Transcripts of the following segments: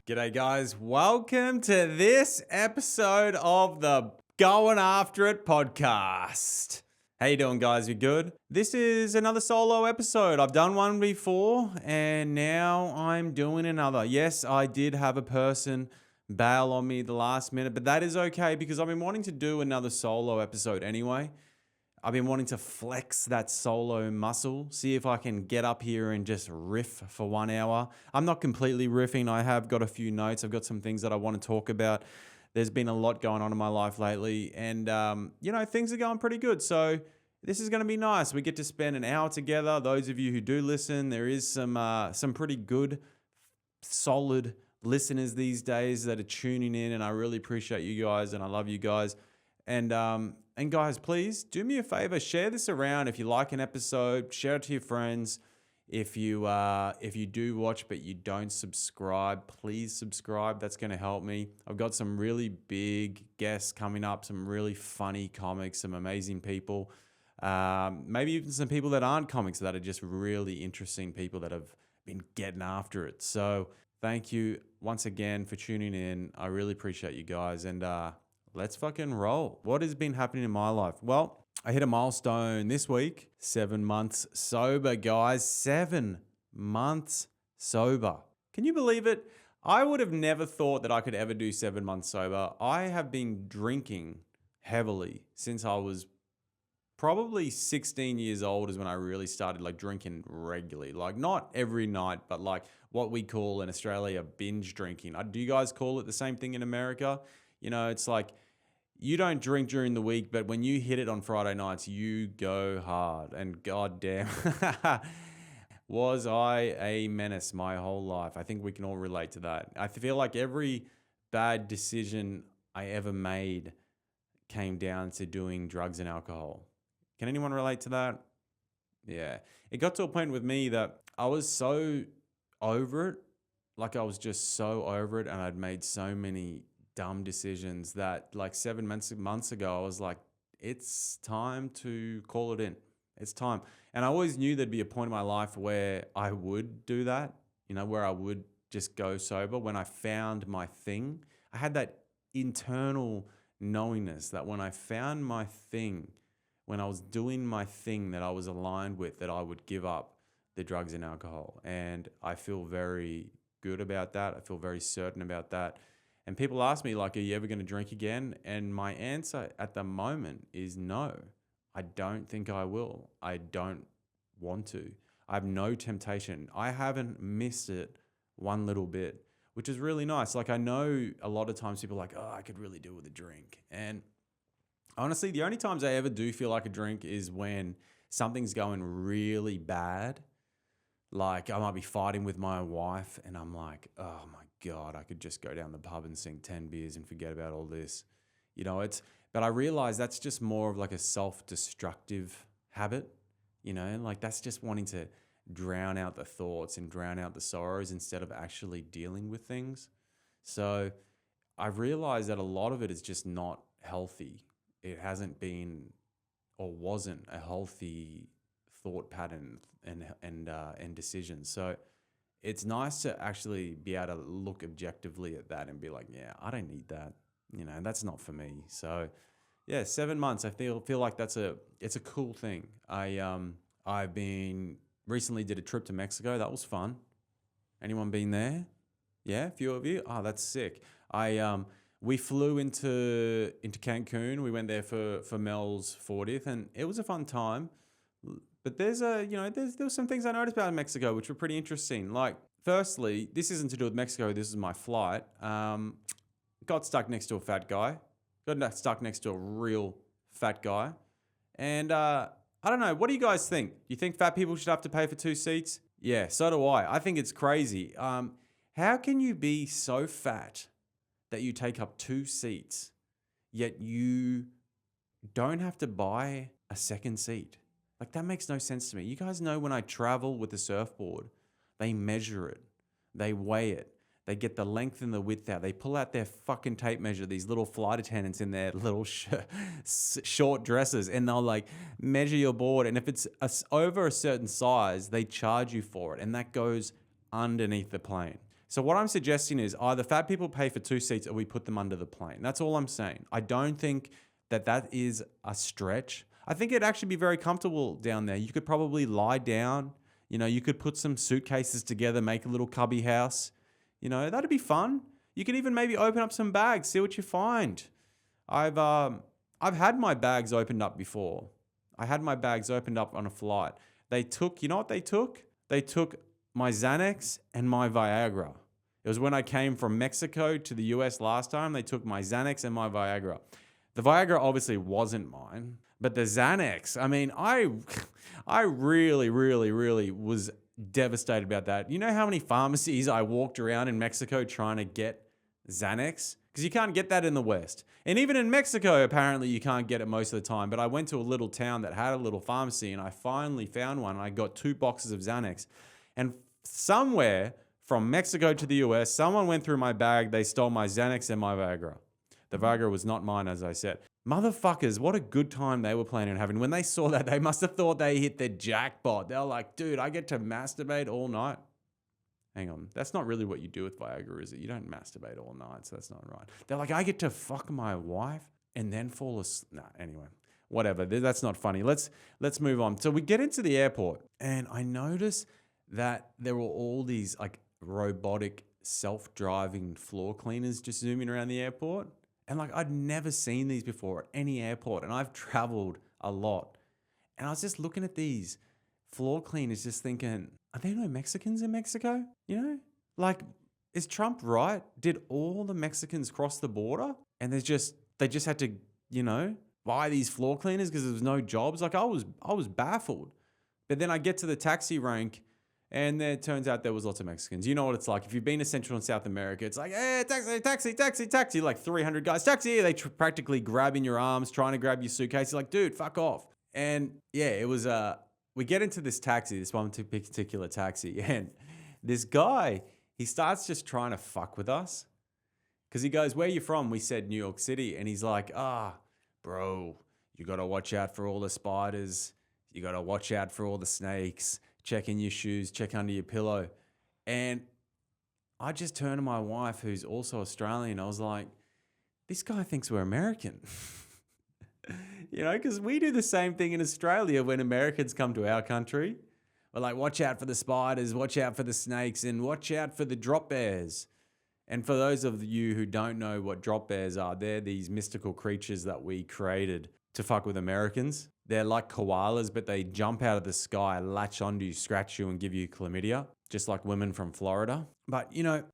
G'day guys, welcome to this episode of the Going After It podcast. How you doing guys, you good? This is another solo episode. I've done one before and now I'm doing another. Yes, I did have a person bail on me the last minute, but that is okay because I've been wanting to do another solo episode anyway. I've been wanting to flex that solo muscle, see if I can get up here and just riff for 1 hour. I'm not completely riffing. I have got a few notes. I've got some things that I want to talk about. There's been a lot going on in my life lately and, things are going pretty good. So this is going to be nice. We get to spend an hour together. Those of you who do listen, there is some pretty good, solid listeners these days that are tuning in, and I really appreciate you guys and I love you guys. And guys, please do me a favor, share this around. If you like an episode, share it to your friends. If you do watch but you don't subscribe, please subscribe. That's going to help me. I've got some really big guests coming up, some really funny comics, some amazing people. Maybe even some people that aren't comics that are just really interesting people that have been getting after it. So thank you once again for tuning in. I really appreciate you guys, and let's fucking roll. What has been happening in my life? Well, I hit a milestone this week. 7 months sober, guys. 7 months sober. Can you believe it? I would have never thought that I could ever do 7 months sober. I have been drinking heavily since I was probably 16 years old is when I really started drinking regularly. Not every night, but what we call in Australia binge drinking. Do you guys call it the same thing in America? It's you don't drink during the week, but when you hit it on Friday nights, you go hard. And goddamn, was I a menace my whole life. I think we can all relate to that. I feel like every bad decision I ever made came down to doing drugs and alcohol. Can anyone relate to that? Yeah. It got to a point with me that I was so over it. I was just so over it, and I'd made so many dumb decisions that 7 months ago, I was like, it's time to call it in. It's time. And I always knew there'd be a point in my life where I would do that, where I would just go sober. When I found my thing, I had that internal knowingness that when I found my thing, when I was doing my thing that I was aligned with, that I would give up the drugs and alcohol. And I feel very good about that. I feel very certain about that. And people ask me, are you ever going to drink again? And my answer at the moment is no. I don't think I will. I don't want to. I have no temptation. I haven't missed it one little bit, which is really nice. I know a lot of times people are I could really do with a drink. And honestly, the only times I ever do feel like a drink is when something's going really bad. I might be fighting with my wife and I'm like, oh my God, I could just go down the pub and sing 10 beers and forget about all this. But I realize that's just more of a self-destructive habit, that's just wanting to drown out the thoughts and drown out the sorrows instead of actually dealing with things. So I've realized that a lot of it is just not healthy. It hasn't been or wasn't a healthy thought pattern and decisions. So it's nice to actually be able to look objectively at that and be like, yeah, I don't need that. That's not for me. So yeah, 7 months. I feel like it's a cool thing. I've been recently did a trip to Mexico. That was fun. Anyone been there? Yeah, a few of you. Oh, that's sick. We flew into Cancun. We went there for Mel's 40th, and it was a fun time. But there was some things I noticed about Mexico which were pretty interesting. Firstly, this isn't to do with Mexico. This is my flight. Got stuck next to a fat guy. Got stuck next to a real fat guy. And I don't know. What do you guys think? Do you think fat people should have to pay for 2 seats? Yeah, so do I. I think it's crazy. How can you be so fat that you take up 2 seats, yet you don't have to buy a second seat? That makes no sense to me. You guys know when I travel with the surfboard, they measure it, they weigh it, they get the length and the width out. They pull out their fucking tape measure, these little flight attendants in their little short dresses, and they'll measure your board. And if it's over a certain size, they charge you for it. And that goes underneath the plane. So what I'm suggesting is either fat people pay for 2 seats or we put them under the plane. That's all I'm saying. I don't think that is a stretch. I think it'd actually be very comfortable down there. You could probably lie down. You could put some suitcases together, make a little cubby house. That'd be fun. You could even maybe open up some bags, see what you find. I've had my bags opened up before. I had my bags opened up on a flight. They took, you know what they took? They took my Xanax and my Viagra. It was when I came from Mexico to the US last time. They took my Xanax and my Viagra. The Viagra obviously wasn't mine, but the Xanax, I mean, I really, really, really was devastated about that. You know how many pharmacies I walked around in Mexico trying to get Xanax? Because you can't get that in the West. And even in Mexico, apparently you can't get it most of the time. But I went to a little town that had a little pharmacy and I finally found one. And I got 2 boxes of Xanax. And somewhere from Mexico to the US, someone went through my bag. They stole my Xanax and my Viagra. The Viagra was not mine, as I said. Motherfuckers, what a good time they were planning on having. When they saw that, they must have thought they hit the jackpot. They were like, dude, I get to masturbate all night. Hang on, that's not really what you do with Viagra, is it? You don't masturbate all night, so that's not right. They're like, I get to fuck my wife and then fall asleep. Nah, anyway, whatever. That's not funny. Let's move on. So we get into the airport, and I notice that there were all these like robotic self-driving floor cleaners just zooming around the airport. And like, I'd never seen these before at any airport, and I've traveled a lot. And I was just looking at these floor cleaners just thinking, are there no Mexicans in Mexico? Like, is Trump right? Did all the Mexicans cross the border and they just had to, buy these floor cleaners because there was no jobs? Like, I was baffled. But then I get to the taxi rank and it turns out there was lots of Mexicans. You know what it's like. If you've been to Central and South America, it's like, hey, taxi, taxi, taxi, taxi. Like 300 guys, taxi. They practically grab in your arms, trying to grab your suitcase. You're like, dude, fuck off. And yeah, it was, we get into this taxi, this one particular taxi, and this guy, he starts just trying to fuck with us. Because he goes, where are you from? We said New York City. And he's like, bro, you got to watch out for all the spiders. You got to watch out for all the snakes. Check in your shoes, check under your pillow. And I just turned to my wife, who's also Australian. I was like, this guy thinks we're American. Because we do the same thing in Australia when Americans come to our country. We're like, watch out for the spiders, watch out for the snakes, and watch out for the drop bears. And for those of you who don't know what drop bears are, they're these mystical creatures that we created to fuck with Americans. They're like koalas, but they jump out of the sky, latch onto you, scratch you, and give you chlamydia, just like women from Florida. But,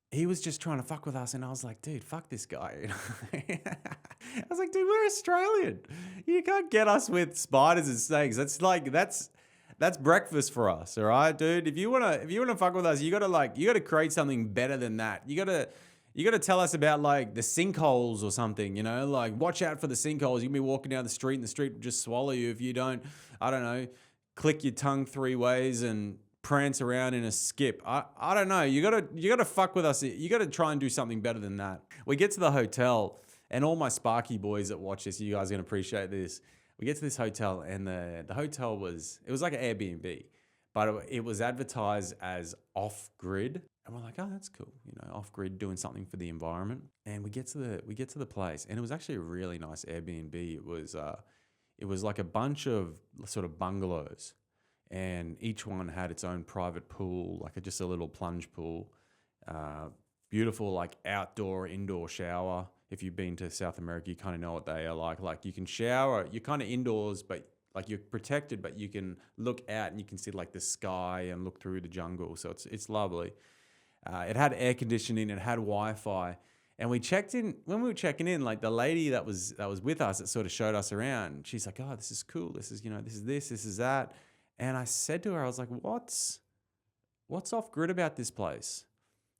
he was just trying to fuck with us, and I was like, dude, fuck this guy. I was like, dude, we're Australian. You can't get us with spiders and snakes. That's breakfast for us, all right, dude? If you wanna fuck with us, you gotta create something better than that. You gotta tell us about like the sinkholes or something, like watch out for the sinkholes. You can be walking down the street and the street will just swallow you if you don't, I don't know, click your tongue 3 ways and prance around in a skip. I don't know. You gotta fuck with us. You gotta try and do something better than that. We get to the hotel, and all my Sparky boys that watch this, you guys are gonna appreciate this. We get to this hotel, and the hotel was like an Airbnb, but it was advertised as off-grid. And we're like, oh, that's cool. Off-grid, doing something for the environment. And we get to the place, and it was actually a really nice Airbnb. It was like a bunch of sort of bungalows, and each one had its own private pool, like just a little plunge pool. Beautiful, like outdoor, indoor shower. If you've been to South America, you kind of know what they are like. Like you can shower, you're kind of indoors, but like you're protected, but you can look out and you can see like the sky and look through the jungle. So it's lovely. It had air conditioning, it had Wi-Fi, and we checked in. When we were checking in, like the lady that was with us, that sort of showed us around. She's like, "Oh, this is cool. This is this is that." And I said to her, I was like, "What's off grid about this place?"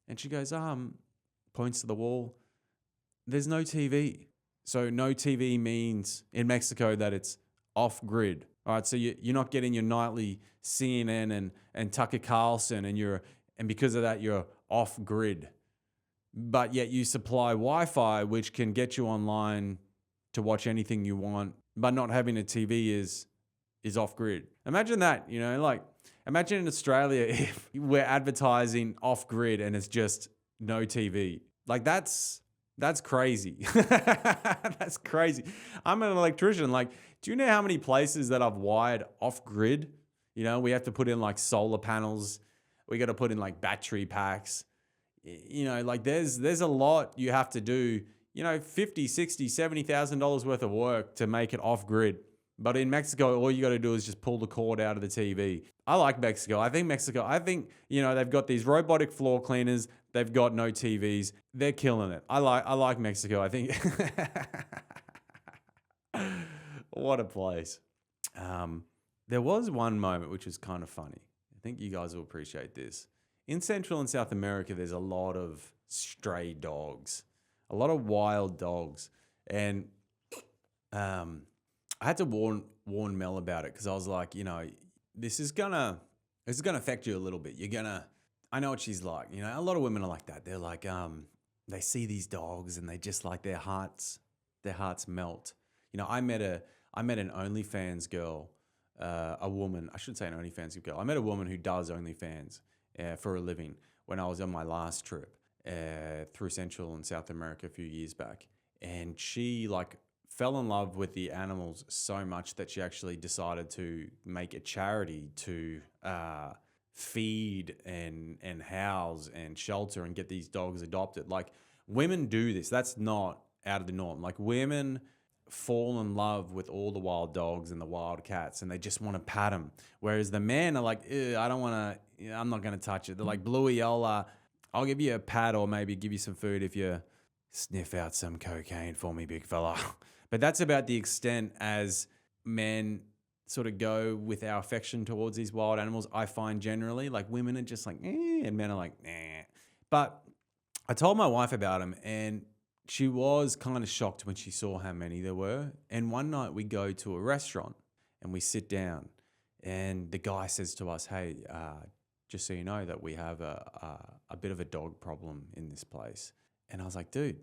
And she goes, points to the wall. There's no TV. So no TV means in Mexico that it's off grid. All right, so you're not getting your nightly CNN and Tucker Carlson, and because of that, you're off grid. But yet you supply Wi-Fi, which can get you online to watch anything you want, but not having a TV is off grid. Imagine that, imagine in Australia if we're advertising off grid and it's just no TV. Like that's crazy. That's crazy. I'm an electrician. Like, do you know how many places that I've wired off grid? You know, we have to put in like solar panels. We got to put in like battery packs. You know, like there's a lot you have to do, you know, 50, 60, $70,000 worth of work to make it off grid. But in Mexico, all you got to do is just pull the cord out of the TV. I like Mexico. I think, you know, they've got these robotic floor cleaners. They've got no TVs. They're killing it. I like Mexico. I think what a place. There was one moment which was kind of funny. I think you guys will appreciate this. In Central and South America, there's a lot of stray dogs, a lot of wild dogs. And I had to warn Mel about it because I was like, you know, this is gonna affect you a little bit. I know what she's like. You know, a lot of women are like that. They're like, they see these dogs and they just like their hearts melt. You know, I met an OnlyFans girl, a woman. I should say an OnlyFans girl. I met a woman who does OnlyFans for a living when I was on my last trip through Central and South America a few years back, and she like fell in love with the animals so much that she actually decided to make a charity to feed and house and shelter and get these dogs adopted. Like, women do this. That's not out of the norm. Like, women fall in love with all the wild dogs and the wild cats and they just want to pat them. Whereas the men are like, I don't want to, I'm not going to touch it. They're like, Bluey, I'll give you a pat or maybe give you some food if you sniff out some cocaine for me, big fella. But that's about the extent as men sort of go with our affection towards these wild animals. I find generally, like, women are just like, and men are like, nah. But I told my wife about them and she was kind of shocked when she saw how many there were. And one night we go to a restaurant and we sit down and the guy says to us, hey, just so you know that we have a bit of a dog problem in this place. And I was like, dude,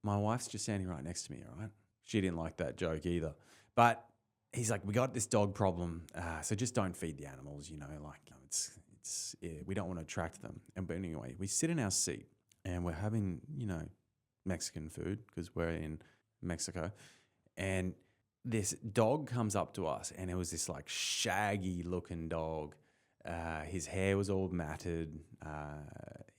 my wife's just standing right next to me, all right? She didn't like that joke either. But he's like, we got this dog problem, so just don't feed the animals, you know, like, you know, we don't want to attract them. But anyway, we sit in our seat and we're having, you know, Mexican food because we're in Mexico. And this dog comes up to us and it was this like shaggy looking dog. His hair was all matted.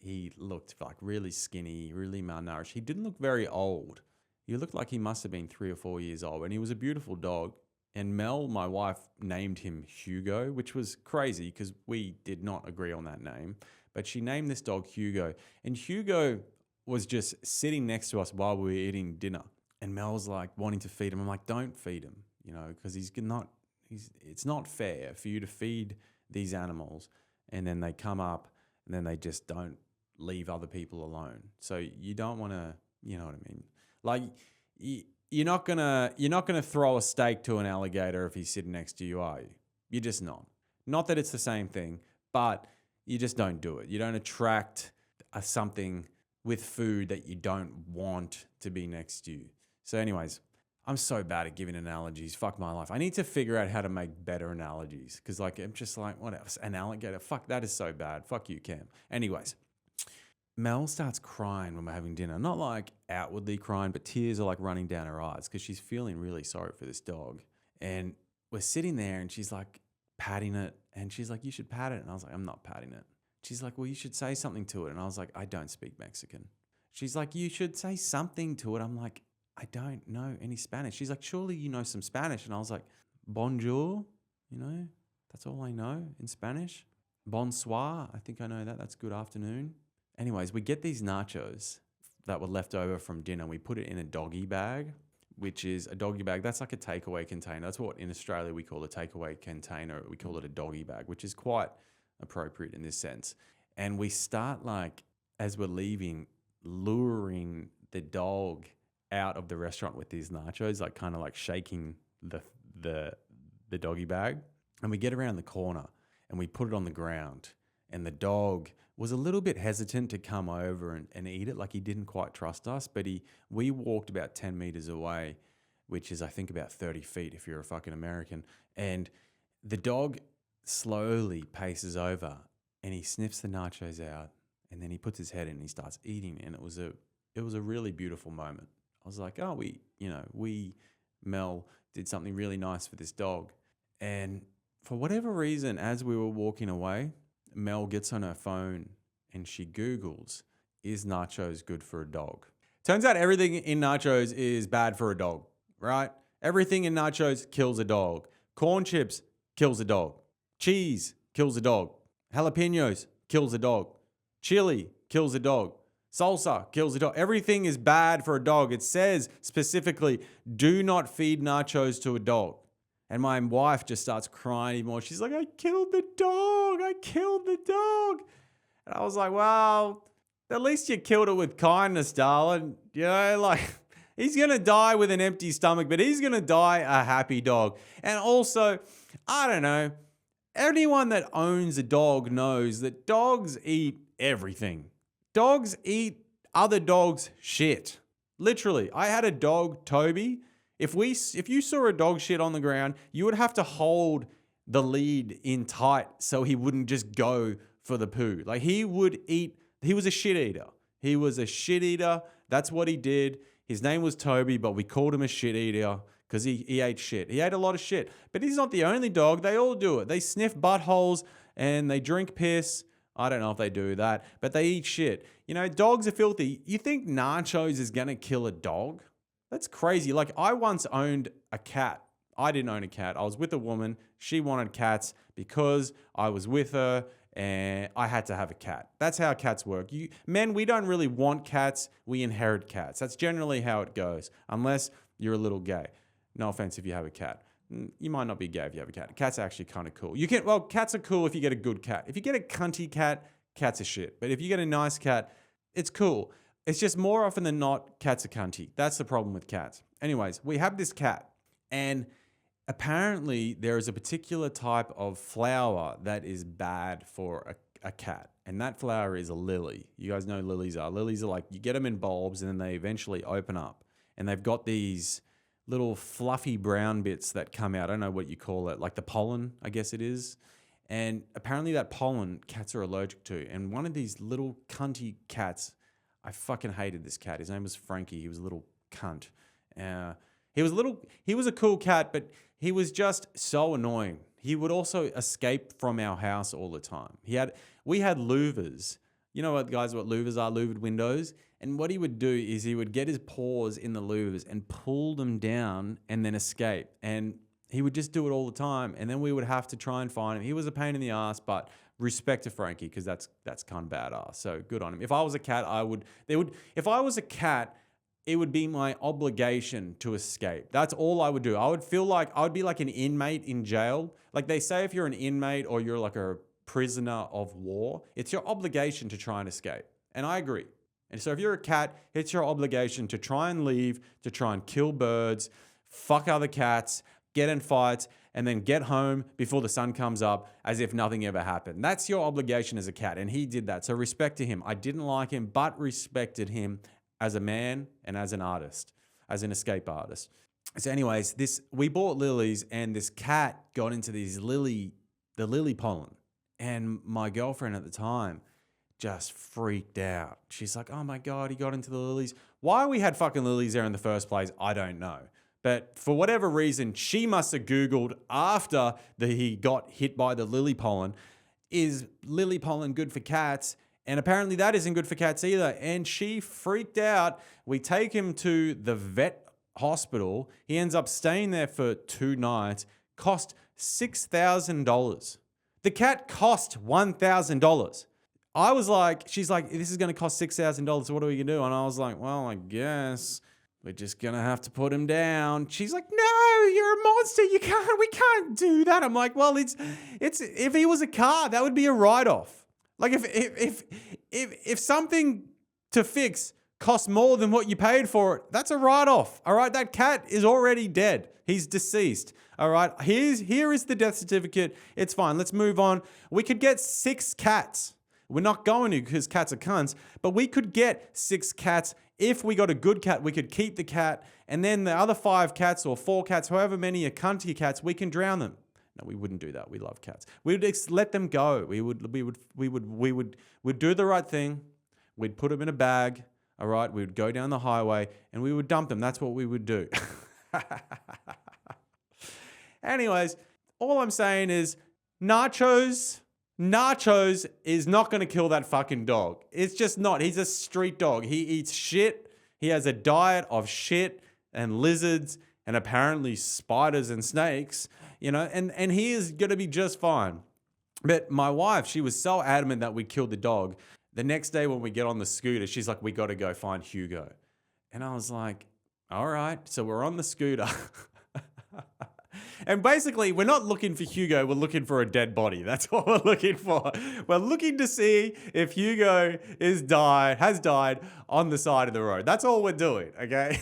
He looked like really skinny, really malnourished. He didn't look very old. He looked like he must have been 3 or 4 years old. And he was a beautiful dog. And Mel, my wife, named him Hugo, which was crazy because we did not agree on that name. But she named this dog Hugo. And Hugo was just sitting next to us while we were eating dinner. And Mel's like wanting to feed him. I'm like, don't feed him, you know, because it's not fair for you to feed these animals and then they come up and then they just don't leave other people alone. So you don't want to, you know what I mean? Like, you're not gonna throw a steak to an alligator if he's sitting next to you, are you? You're just not. Not that it's the same thing, but you just don't do it. You don't attract something with food that you don't want to be next to you. So anyways, I'm so bad at giving analogies. Fuck my life. I need to figure out how to make better analogies because, like, I'm just like, what else? An alligator? Fuck, that is so bad. Fuck you, Cam. Anyways, Mel starts crying when we're having dinner. Not like outwardly crying, but tears are like running down her eyes because she's feeling really sorry for this dog. And we're sitting there and she's like patting it and she's like, you should pat it. And I was like, I'm not patting it. She's like, well, you should say something to it. And I was like, I don't speak Mexican. She's like, you should say something to it. I'm like, I don't know any Spanish. She's like, surely you know some Spanish. And I was like, bonjour, you know, that's all I know in Spanish. Bonsoir, I think I know that. That's good afternoon. Anyways, we get these nachos that were left over from dinner. We put it in a doggy bag, which is a doggy bag. That's like a takeaway container. That's what in Australia we call a takeaway container. We call it a doggy bag, which is quite appropriate in this sense. And we start, like, as we're leaving, luring the dog out of the restaurant with these nachos, like kind of like shaking the doggy bag. And we get around the corner and we put it on the ground. And the dog was a little bit hesitant to come over and eat it. Like, he didn't quite trust us, but we walked about 10 meters away, which is, I think, about 30 feet if you're a fucking American. And the dog slowly paces over and he sniffs the nachos out And then he puts his head in and he starts eating. And it was a really beautiful moment. I was like, oh, Mel did something really nice for this dog. And for whatever reason, as we were walking away, Mel gets on her phone and she Googles, is nachos good for a dog? Turns out everything in nachos is bad for a dog, right? Everything in nachos kills a dog. Corn chips kills a dog. Cheese kills a dog. Jalapenos kills a dog. Chili kills a dog. Salsa kills a dog. Everything is bad for a dog. It says specifically, do not feed nachos to a dog. And my wife just starts crying even more. She's like, I killed the dog. I killed the dog. And I was like, well, at least you killed it with kindness, darling. You know, like, he's going to die with an empty stomach, but he's going to die a happy dog. And also, I don't know, anyone that owns a dog knows that dogs eat everything. Dogs eat other dogs' shit. Literally. I had a dog, Toby. If you saw a dog shit on the ground, you would have to hold the lead in tight so he wouldn't just go for the poo. Like, he would eat. He was a shit eater. He was a shit eater. That's what he did. His name was Toby, but we called him a shit eater because he ate shit. He ate a lot of shit. But he's not the only dog. They all do it. They sniff buttholes and they drink piss. I don't know if they do that, but they eat shit. You know, dogs are filthy. You think nachos is going to kill a dog? That's crazy. Like, I once owned a cat. I didn't own a cat. I was with a woman. She wanted cats because I was with her and I had to have a cat. That's how cats work. Men, we don't really want cats. We inherit cats. That's generally how it goes, unless you're a little gay. No offense if you have a cat. You might not be gay if you have a cat. Cats are actually kind of cool. Cats are cool if you get a good cat. If you get a cunty cat, cats are shit. But if you get a nice cat, it's cool. It's just more often than not, cats are cunty. That's the problem with cats. Anyways, we have this cat, and apparently there is a particular type of flower that is bad for a cat, and that flower is a lily. You guys know what lilies are. Lilies are like, you get them in bulbs, and then they eventually open up, and they've got these little fluffy brown bits that come out. I don't know what you call it, like the pollen, I guess it is. And apparently that pollen cats are allergic to, and one of these little cunty cats, I fucking hated this cat. His name was Frankie. He was a little cunt. He was a cool cat, but he was just so annoying. He would also escape from our house all the time. We had louvers. You know what, guys, what louvers are? Louvered windows. And what he would do is he would get his paws in the louvers and pull them down and then escape. And he would just do it all the time. And then we would have to try and find him. He was a pain in the ass, but respect to Frankie, because that's kind of badass. So good on him. If I was a cat, it would be my obligation to escape. That's all I would do. I would feel like I would be like an inmate in jail. Like they say, if you're an inmate or you're like a prisoner of war, it's your obligation to try and escape. And I agree. And so if you're a cat, it's your obligation to try and leave, to try and kill birds, fuck other cats, get in fights, and then get home before the sun comes up as if nothing ever happened. That's your obligation as a cat, and he did that. So respect to him. I didn't like him, but respected him as a man and as an artist, as an escape artist. So anyways, we bought lilies, and this cat got into the lily pollen. And my girlfriend at the time just freaked out. She's like, oh my God, he got into the lilies. Why we had fucking lilies there in the first place, I don't know. But for whatever reason, she must have Googled after he got hit by the lily pollen, is lily pollen good for cats? And apparently that isn't good for cats either. And she freaked out. We take him to the vet hospital. He ends up staying there for 2 nights. Cost $6,000. The cat cost $1,000. I was like, she's like, this is going to cost $6,000. So what are we going to do? And I was like, well, I guess we're just going to have to put him down. She's like, no, you're a monster. We can't do that. I'm like, well, it's if he was a car, that would be a write-off. Like if something to fix costs more than what you paid for it, that's a write-off. All right, that cat is already dead. He's deceased. All right, here is the death certificate. It's fine. Let's move on. We could get 6 cats. We're not going to because cats are cunts, but we could get 6 cats. If we got a good cat, we could keep the cat, and then the other 5 cats or 4 cats, however many are cunty cats, we can drown them. No, we wouldn't do that. We love cats. We'd let them go. We'd do the right thing. We'd put them in a bag. All right. We would go down the highway and we would dump them. That's what we would do. Anyways, all I'm saying is Nachos is not going to kill that fucking dog. It's just not. He's a street dog. He eats shit. He has a diet of shit and lizards and apparently spiders and snakes, and he is going to be just fine. But my wife, she was so adamant that we killed the dog. The next day when we get on the scooter, she's like, we got to go find Hugo. And I was like, all right. So we're on the scooter. And basically, we're not looking for Hugo. We're looking for a dead body. That's what we're looking for. We're looking to see if Hugo has died on the side of the road. That's all we're doing, okay?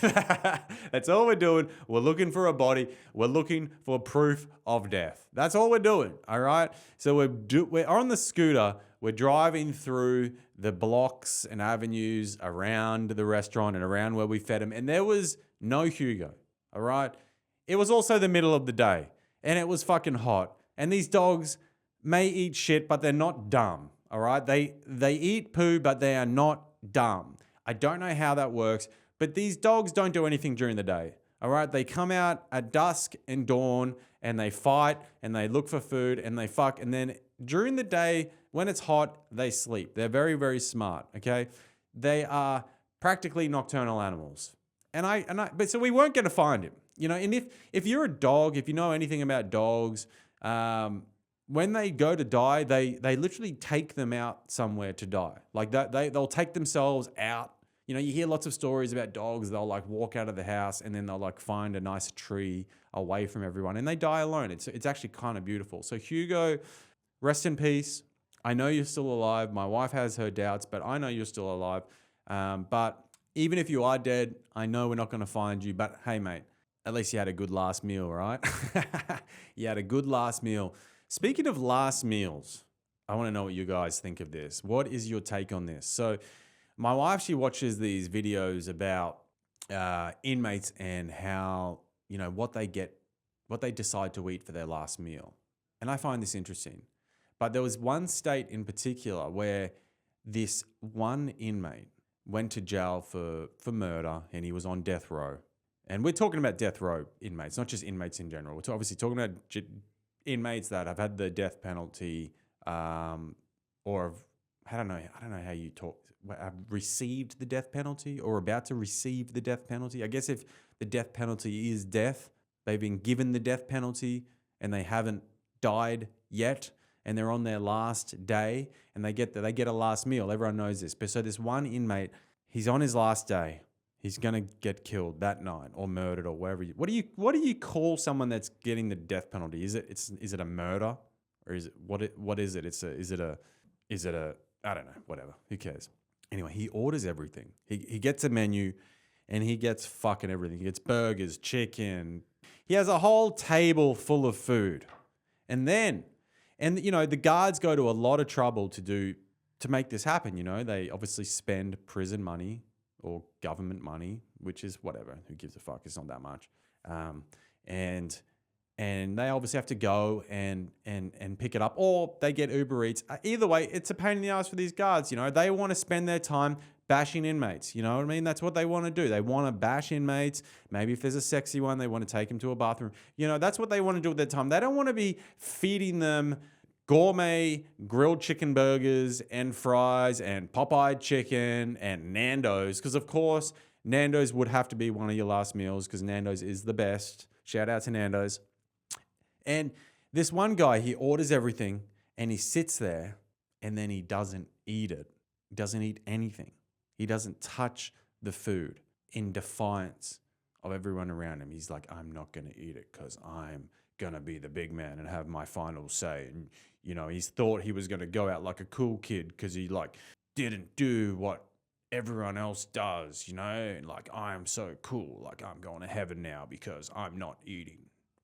That's all we're doing. We're looking for a body. We're looking for proof of death. That's all we're doing, all right? So we're on the scooter. We're driving through the blocks and avenues around the restaurant and around where we fed him. And there was no Hugo, all right? It was also the middle of the day and it was fucking hot. And these dogs may eat shit, but they're not dumb. All right. They eat poo, but they are not dumb. I don't know how that works, but these dogs don't do anything during the day. All right. They come out at dusk and dawn and they fight and they look for food and they fuck. And then during the day, when it's hot, they sleep. They're very, very smart. Okay. They are practically nocturnal animals. But so we weren't going to find him. And if you're a dog, if you know anything about dogs, when they go to die, they literally take them out somewhere to die. Like that, they'll take themselves out. You hear lots of stories about dogs. They'll like walk out of the house and then they'll like find a nice tree away from everyone and they die alone. It's actually kind of beautiful. So Hugo, rest in peace. I know you're still alive. My wife has her doubts, but I know you're still alive. But even if you are dead, I know we're not going to find you. But hey, mate. At least you had a good last meal, right? You had a good last meal. Speaking of last meals, I want to know what you guys think of this. What is your take on this? So my wife, she watches these videos about inmates and how, what they decide to eat for their last meal. And I find this interesting. But there was one state in particular where this one inmate went to jail for murder and he was on death row. And we're talking about death row inmates, not just inmates in general. We're obviously talking about inmates that have had the death penalty, or I don't know how you talk. Have received the death penalty or about to receive the death penalty. I guess if the death penalty is death, they've been given the death penalty and they haven't died yet, and they're on their last day, and they get a last meal. Everyone knows this. But so this one inmate, he's on his last day. He's gonna get killed that night or murdered or wherever. What do you call someone that's getting the death penalty? Is it a murder or is it what is it? Is it a I don't know, whatever. Who cares? Anyway, he orders everything. He gets a menu and he gets fucking everything. He gets burgers, chicken. He has a whole table full of food. And the guards go to a lot of trouble to make this happen. They obviously spend prison money or government money, which is whatever. Who gives a fuck? It's not that much. And they obviously have to go and pick it up, or they get Uber Eats. Either way, it's a pain in the ass for these guards. They want to spend their time bashing inmates. You know what I mean? That's what they want to do. They want to bash inmates. Maybe if there's a sexy one, they want to take him to a bathroom. That's what they want to do with their time. They don't want to be feeding them gourmet grilled chicken burgers and fries and Popeye chicken and Nando's. Because, of course, Nando's would have to be one of your last meals because Nando's is the best. Shout out to Nando's. And this one guy, he orders everything and he sits there and then he doesn't eat it. He doesn't eat anything. He doesn't touch the food in defiance of everyone around him. He's like, I'm not going to eat it because I'm going to be the big man and have my final say. And, he's thought he was going to go out like a cool kid because he didn't do what everyone else does, and I'm so cool. I'm going to heaven now because I'm not eating.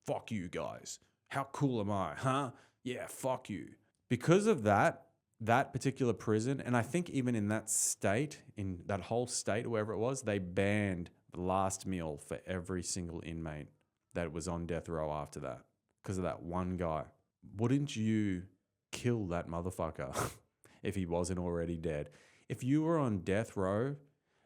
Fuck you guys. How cool am I, huh? Yeah, fuck you. Because of that particular prison, and I think even in that state, in that whole state, wherever it was, they banned the last meal for every single inmate that was on death row after that. because of that one guy. Wouldn't you kill that motherfucker if he wasn't already dead? If you were on death row,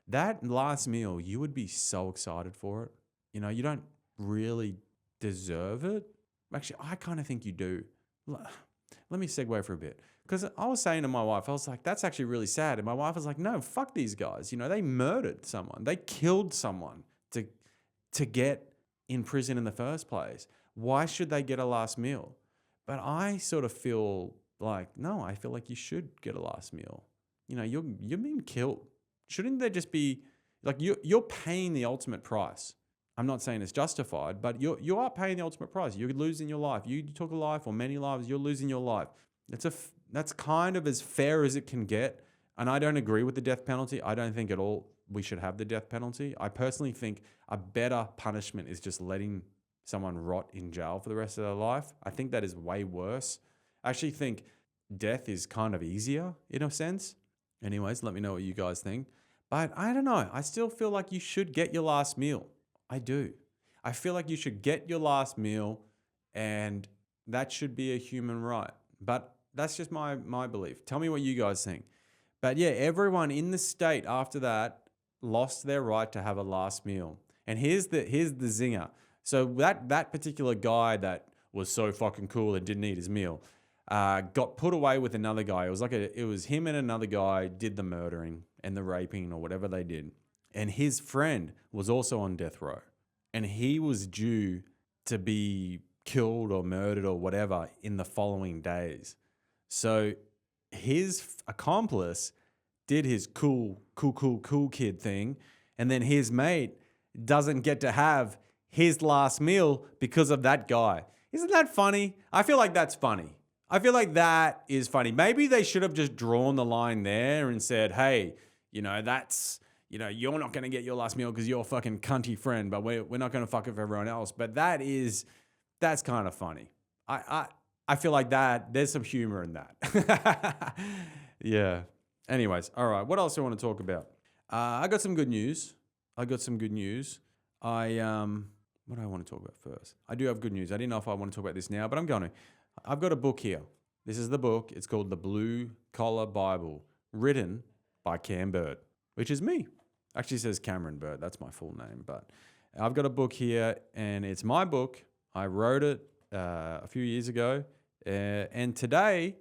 that last meal, you would be so excited for it. You know, you don't really deserve it. Actually, I kind of think you do. Let me segue for a bit. Because I was saying to my wife, I was like, that's actually really sad. And my wife was like, no, fuck these guys. You know, they murdered someone. They killed someone to get in prison in the first place. Why should they get a last meal? But I sort of feel like, no, I feel like you should get a last meal. You know, you're being killed. Shouldn't there just be, like, you're paying the ultimate price? I'm not saying it's justified, but you are paying the ultimate price. You're losing your life. You took a life or many lives, you're losing your life. That's kind of as fair as it can get. And I don't agree with the death penalty. I don't think at all we should have the death penalty. I personally think a better punishment is just letting someone rot in jail for the rest of their life. I think that is way worse. I actually think death is kind of easier in a sense. Anyways, let me know what you guys think. But I don't know. I still feel like you should get your last meal. I do. I feel like you should get your last meal, and that should be a human right. But that's just my belief. Tell me what you guys think. But yeah, everyone in the state after that lost their right to have a last meal. And here's the zinger. So that particular guy that was so fucking cool and didn't eat his meal got put away with another guy. It was him and another guy did the murdering and the raping or whatever they did. And his friend was also on death row. And he was due to be killed or murdered or whatever in the following days. So his accomplice did his cool kid thing. And then his mate doesn't get to have his last meal because of that guy. Isn't that funny? I feel like that's funny. I feel like that is funny. Maybe they should have just drawn the line there and said, hey, you know, you're not going to get your last meal because you're a fucking cunty friend, but we're not going to fuck with everyone else. But that's kind of funny. I feel like there's some humor in that. Yeah. Anyways, all right. What else do I want to talk about? I got some good news. What do I want to talk about first? I do have good news. I didn't know if I want to talk about this now, but I'm going to. I've got a book here. This is the book. It's called The Blue Collar Bible, written by Cam Bird, which is me. Actually says Cameron Bird. That's my full name. But I've got a book here, and it's my book. I wrote it a few years ago. And today,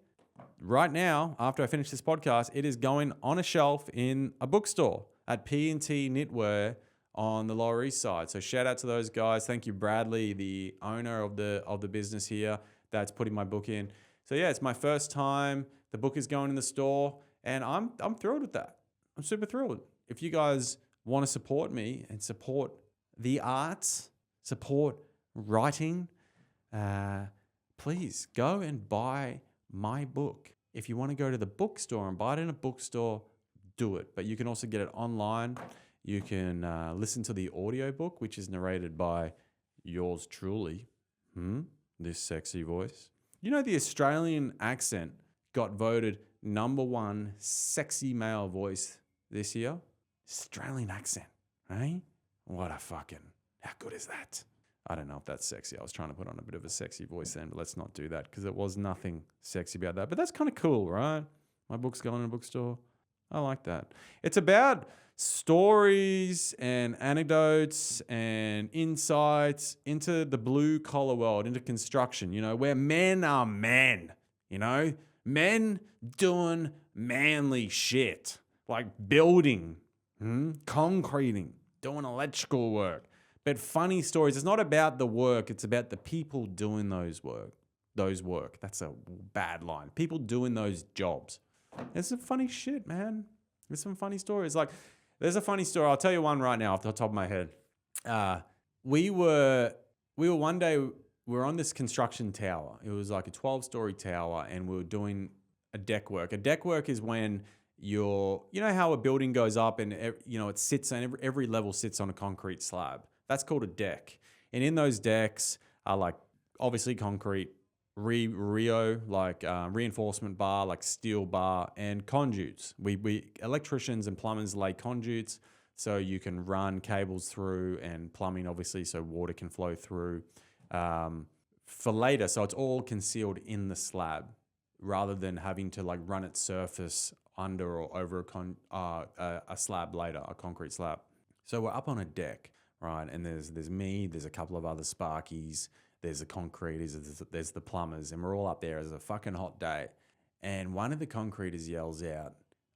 right now, after I finish this podcast, it is going on a shelf in a bookstore at P&T Knitwear on the Lower East Side. So shout out to those guys. Thank you, Bradley, the owner of the business here that's putting my book in. So yeah, it's my first time. The book is going in the store, and I'm thrilled with that. I'm super thrilled. If you guys want to support me and support the arts, support writing, please go and buy my book. If you want to go to the bookstore and buy it in a bookstore, do it. But you can also get it online. You can listen to the audiobook, which is narrated by yours truly, this sexy voice. You know, the Australian accent got voted #1 sexy male voice this year. Australian accent, right? What a fucking, how good is that? I don't know if that's sexy. I was trying to put on a bit of a sexy voice then, but let's not do that because there was nothing sexy about that. But that's kind of cool, right? My book's going in a bookstore. I like that. It's about stories and anecdotes and insights into the blue collar world, into construction, you know, where men are men, you know, men doing manly shit, like building, concreting, doing electrical work. But funny stories. It's not about the work. It's about the people doing those work. That's a bad line. People doing those jobs. It's some funny shit, man. There's some funny stories. Like, there's a funny story. I'll tell you one right now off the top of my head. We were one day, we were on this construction tower. It was like a 12-story tower, and we were doing a deck work. A deck work is when you know how a building goes up and, you know, it sits on every level sits on a concrete slab. That's called a deck. And in those decks are like obviously concrete, reinforcement bar, like steel bar, and conduits. We electricians and plumbers lay conduits so you can run cables through, and plumbing obviously so water can flow through. for later. So it's all concealed in the slab rather than having to like run its surface under or over a slab later, a concrete slab. So we're up on a deck, right? And there's me, there's a couple of other Sparkies, there's the concreters, there's the plumbers, and we're all up there. It's a fucking hot day. And one of the concreters yells out,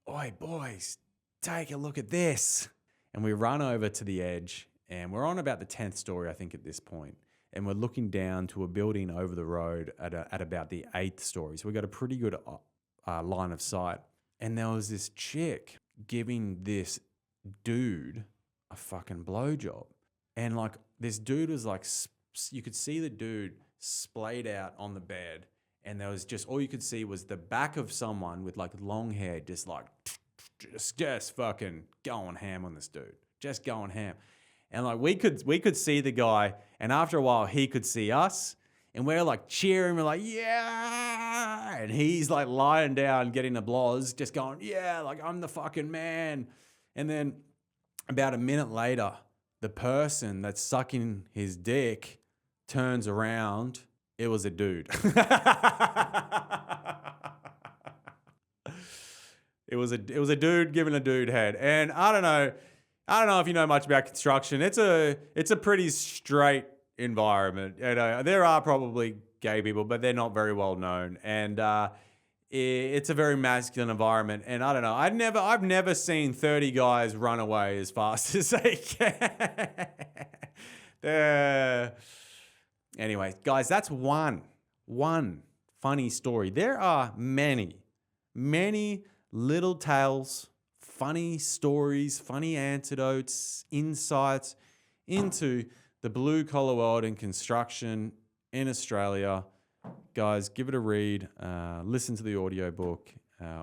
"Oi, boys, take a look at this." And we run over to the edge, and we're on about the 10th story, I think, at this point. And we're looking down to a building over the road at about the 8th story. So we got a pretty good line of sight. And there was this chick giving this dude a fucking blowjob. And like this dude was like, you could see the dude splayed out on the bed. And there was just, all you could see was the back of someone with like long hair, just fucking going ham on this dude. Just going ham. And like we could see the guy, and after a while he could see us, and we're like cheering, we're like, yeah, and he's like lying down getting the blows, just going, yeah, like I'm the fucking man. And then about a minute later, the person that's sucking his dick turns around. It was a dude. It was a dude giving a dude head. And I don't know if you know much about construction. It's a pretty straight environment. You know, there are probably gay people, but they're not very well known. And it's a very masculine environment. And I don't know. I've never seen 30 guys run away as fast as they can. Anyway, guys, that's one funny story. There are many little tales, funny stories, funny anecdotes, insights into the blue collar world and construction in Australia. Guys, give it a read, listen to the audiobook,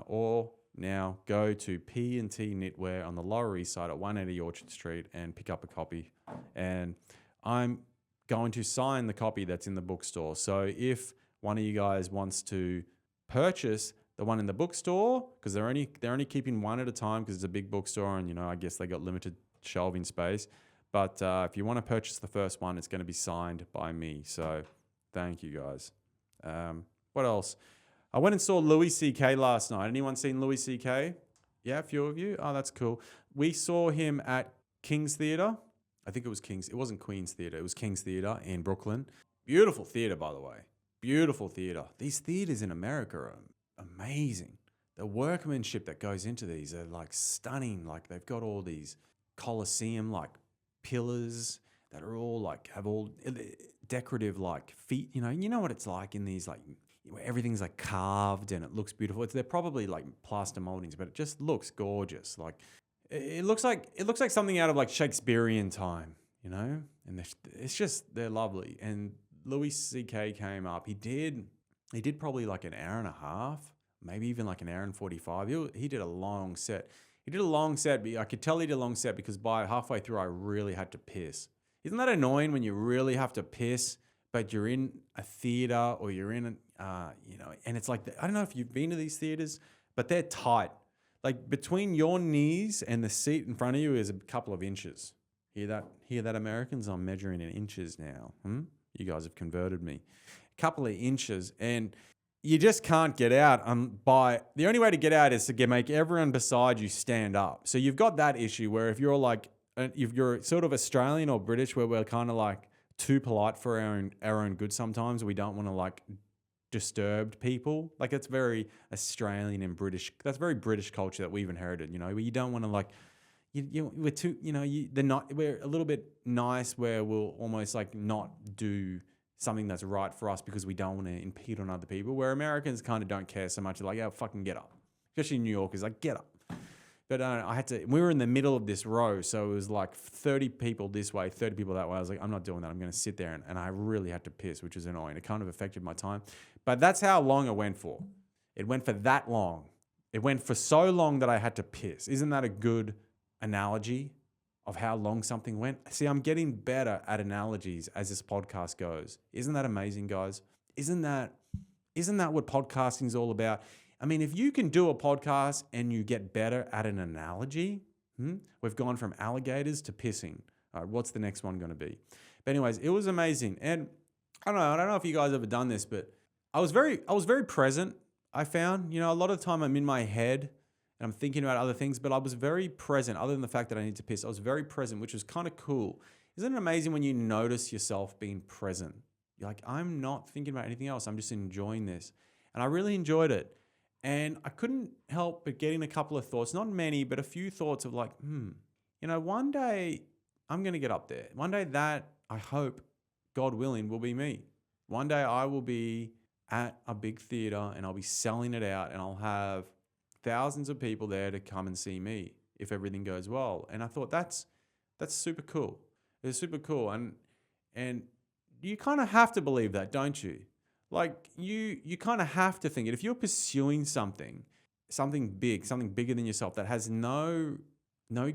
or now go to P&T Knitwear on the Lower East Side at 180 Orchard Street and pick up a copy. And I'm going to sign the copy that's in the bookstore. So if one of you guys wants to purchase the one in the bookstore, because they're only keeping one at a time because it's a big bookstore, and I guess they got limited shelving space. But if you want to purchase the first one, it's going to be signed by me. So thank you guys. What else? I went and saw Louis C.K. last night. Anyone seen Louis C.K.? Yeah, a few of you. Oh, that's cool. We saw him at King's Theatre. I think it was King's. It wasn't Queen's Theatre. It was King's Theatre in Brooklyn. Beautiful theatre, by the way. Beautiful theatre. These theatres in America are amazing. The workmanship that goes into these are like stunning. Like they've got all these Colosseum like pillars that are all like have all decorative like feet. You know what it's like in these like where everything's like carved and it looks beautiful. They're probably like plaster moldings, but it just looks gorgeous. Like it looks like something out of like Shakespearean time, and they're lovely. And Louis C.K. came up. He did probably like an hour and a half, maybe even like an hour and 45. He did a long set. But I could tell he did a long set because by halfway through I really had to piss. Isn't that annoying when you really have to piss, but you're in a theater or you're in and it's like, I don't know if you've been to these theaters, but they're tight. Like between your knees and the seat in front of you is a couple of inches. Hear that, Americans? I'm measuring in inches now. You guys have converted me. A couple of inches, and you just can't get out. The only way to get out is to make everyone beside you stand up. So you've got that issue where if you're sort of Australian or British, where we're kind of like too polite for our own good sometimes. We don't want to like disturbed people. Like it's very Australian and British. That's very British culture that we've inherited. Where you don't want to like. We're too. We're a little bit nice where we'll almost like not do something that's right for us because we don't want to impede on other people. Where Americans kind of don't care so much. They're like, yeah, fucking get up. Especially New Yorkers, like get up. But we were in the middle of this row, so it was like 30 people this way, 30 people that way. I was like, I'm not doing that. I'm going to sit there. And I really had to piss, which was annoying. It kind of affected my time. But that's how long it went for. It went for that long. It went for so long that I had to piss. Isn't that a good analogy of how long something went? See, I'm getting better at analogies as this podcast goes. Isn't that amazing, guys? Isn't that what podcasting is all about? I mean, if you can do a podcast and you get better at an analogy, we've gone from alligators to pissing. All right, what's the next one going to be? But anyways, it was amazing. And I don't know if you guys ever done this, but I was very present. I found, a lot of the time I'm in my head and I'm thinking about other things, but I was very present. Other than the fact that I need to piss, I was very present, which was kind of cool. Isn't it amazing when you notice yourself being present? You're like, I'm not thinking about anything else. I'm just enjoying this, and I really enjoyed it. And I couldn't help but getting a couple of thoughts, not many, but a few thoughts of like, one day I'm going to get up there. One day that, I hope, God willing, will be me. One day I will be at a big theater and I'll be selling it out and I'll have thousands of people there to come and see me if everything goes well. And I thought that's super cool. It's super cool. And you kind of have to believe that, don't you? Like you kind of have to think it. If you're pursuing something big, something bigger than yourself that has no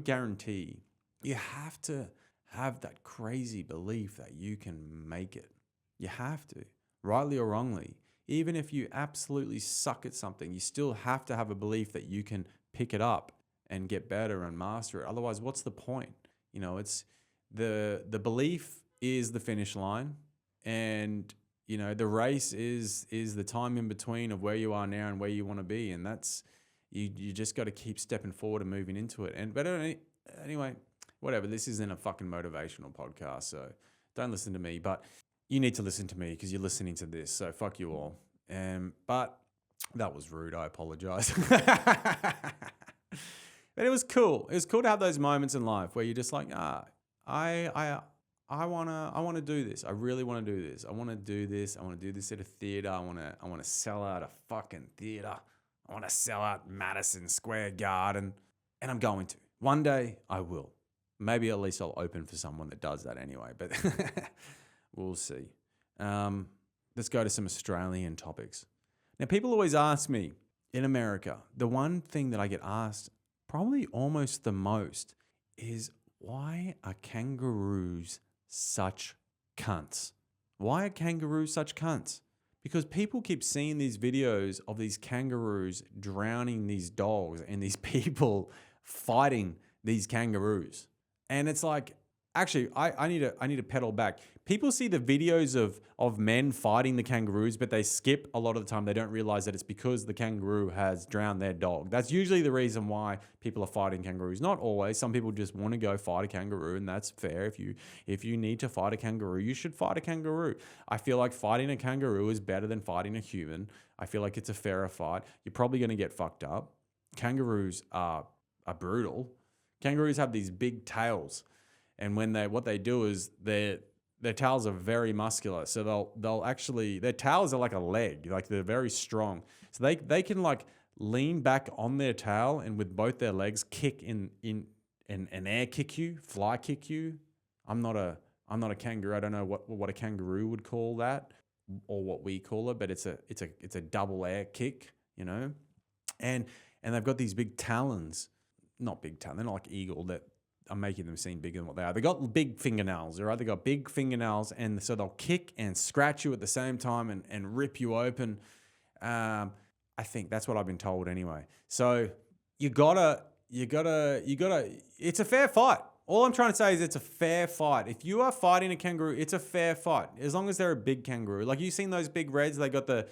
guarantee, you have to have that crazy belief that you can make it. You have to, rightly or wrongly. Even if you absolutely suck at something, you still have to have a belief that you can pick it up and get better and master it. Otherwise, what's the point? It's the belief is the finish line, and the race is the time in between of where you are now and where you want to be, and that's you just got to keep stepping forward and moving into it. But anyway, whatever. This isn't a fucking motivational podcast, so don't listen to me. But you need to listen to me because you're listening to this. So fuck you all. But that was rude. I apologize. But it was cool. It was cool to have those moments in life where you're just like, I wanna do this. I really want to do this. I want to do this. I want to do this at a theater. I want to sell out a fucking theater. I want to sell out Madison Square Garden, and I'm going to. One day I will. Maybe at least I'll open for someone that does that anyway. But we'll see. Let's go to some Australian topics. Now, people always ask me in America, the one thing that I get asked probably almost the most is, why are kangaroos such cunts? Why are kangaroos such cunts? Because people keep seeing these videos of these kangaroos drowning these dogs and these people fighting these kangaroos. And it's like, actually, I need to pedal back. People see the videos of men fighting the kangaroos, but they skip a lot of the time. They don't realize that it's because the kangaroo has drowned their dog. That's usually the reason why people are fighting kangaroos. Not always. Some people just want to go fight a kangaroo, and that's fair. If you need to fight a kangaroo, you should fight a kangaroo. I feel like fighting a kangaroo is better than fighting a human. I feel like it's a fairer fight. You're probably going to get fucked up. Kangaroos are brutal. Kangaroos have these big tails. And what they do is their tails are very muscular. So they'll actually, their tails are like a leg, like they're very strong. So they can like lean back on their tail and with both their legs kick in air kick you, fly kick you. I'm not a kangaroo. I don't know what a kangaroo would call that or what we call it, but it's a double air kick, And they've got these big talons, not big talons, they're not like eagle that I'm making them seem bigger than what they are. They got big fingernails, all right? They got big fingernails, and so they'll kick and scratch you at the same time and rip you open. I think that's what I've been told anyway. So you gotta. It's a fair fight. All I'm trying to say is it's a fair fight. If you are fighting a kangaroo, it's a fair fight as long as they're a big kangaroo. Like you've seen those big reds. They got the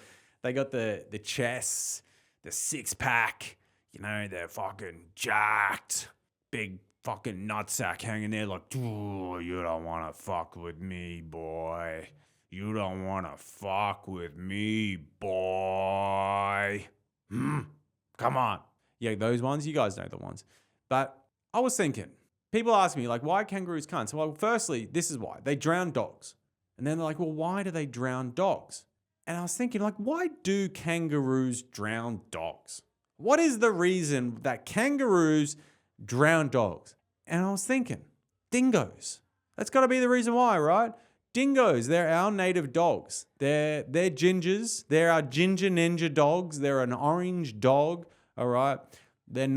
chests, the six pack. They're fucking jacked, big fucking nutsack hanging there like, oh, you don't want to fuck with me, boy. You don't want to fuck with me, boy. Come on. Yeah, those ones, you guys know the ones. But I was thinking, people ask me, like, why kangaroos can't? So, well, firstly, this is why. They drown dogs. And then they're like, well, why do they drown dogs? And I was thinking, like, why do kangaroos drown dogs? What is the reason that kangaroos drown dogs? And I was thinking, dingoes. That's got to be the reason why, right? Dingoes, they're our native dogs. They're gingers. They're our ginger ninja dogs. They're an orange dog, all right? They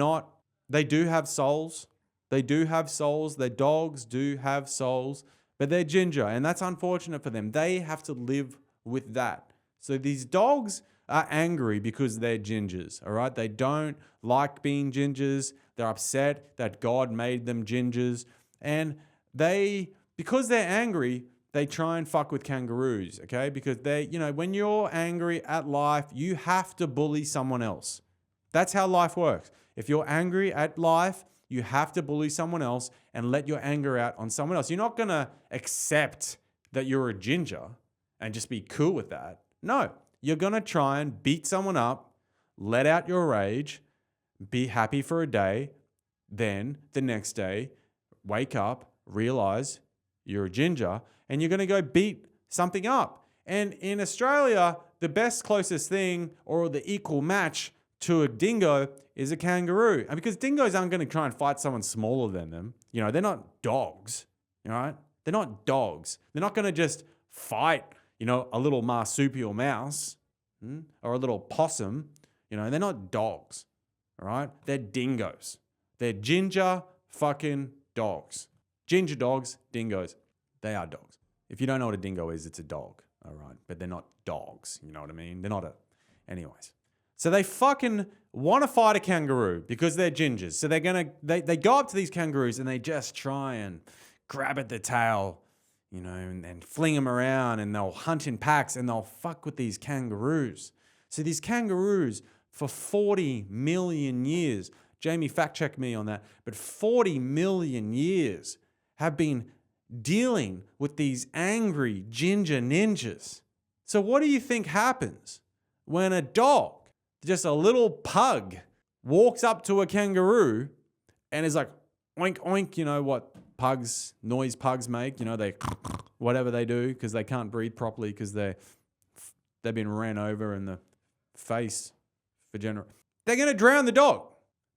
do have souls. Their dogs do have souls, but they're ginger, and that's unfortunate for them. They have to live with that. So these dogs are angry because they're gingers, all right? They don't like being gingers. They're upset that God made them gingers. And because they're angry, they try and fuck with kangaroos, okay? Because when you're angry at life, you have to bully someone else. That's how life works. If you're angry at life, you have to bully someone else and let your anger out on someone else. You're not going to accept that you're a ginger and just be cool with that. No, you're going to try and beat someone up, let out your rage, be happy for a day, then the next day, wake up, realize you're a ginger, and you're going to go beat something up. And in Australia, the best closest thing or the equal match to a dingo is a kangaroo. And because dingoes aren't going to try and fight someone smaller than them. They're not dogs, right? They're not dogs. They're not going to just fight, a little marsupial mouse or a little possum. They're not dogs, all right? They're dingoes. They're ginger fucking dogs. Ginger dogs, dingoes. They are dogs. If you don't know what a dingo is, it's a dog, all right? But they're not dogs, you know what I mean? They're not anyways. So they fucking want to fight a kangaroo because they're gingers. So they go up to these kangaroos and they just try and grab at the tail, and fling them around, and they'll hunt in packs and they'll fuck with these kangaroos. So these kangaroos for 40 million years, Jamie fact check me on that, but 40 million years have been dealing with these angry ginger ninjas. So what do you think happens when a dog, just a little pug, walks up to a kangaroo and is like, oink, oink, what noise pugs make, they, whatever they do, because they can't breathe properly because they've been ran over in the face for general. They're going to drown the dog.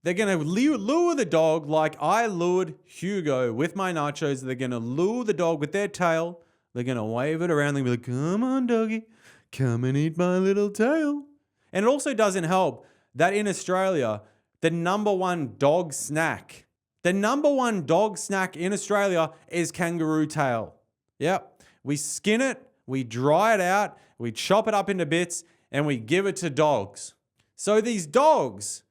They're going to lure the dog like I lured Hugo with my nachos. They're going to lure the dog with their tail. They're going to wave it around. They're going to be like, come on, doggy, come and eat my little tail. And it also doesn't help that in Australia, the number one dog snack in Australia is kangaroo tail. Yep. We skin it, we dry it out, we chop it up into bits, and we give it to dogs. So these dogs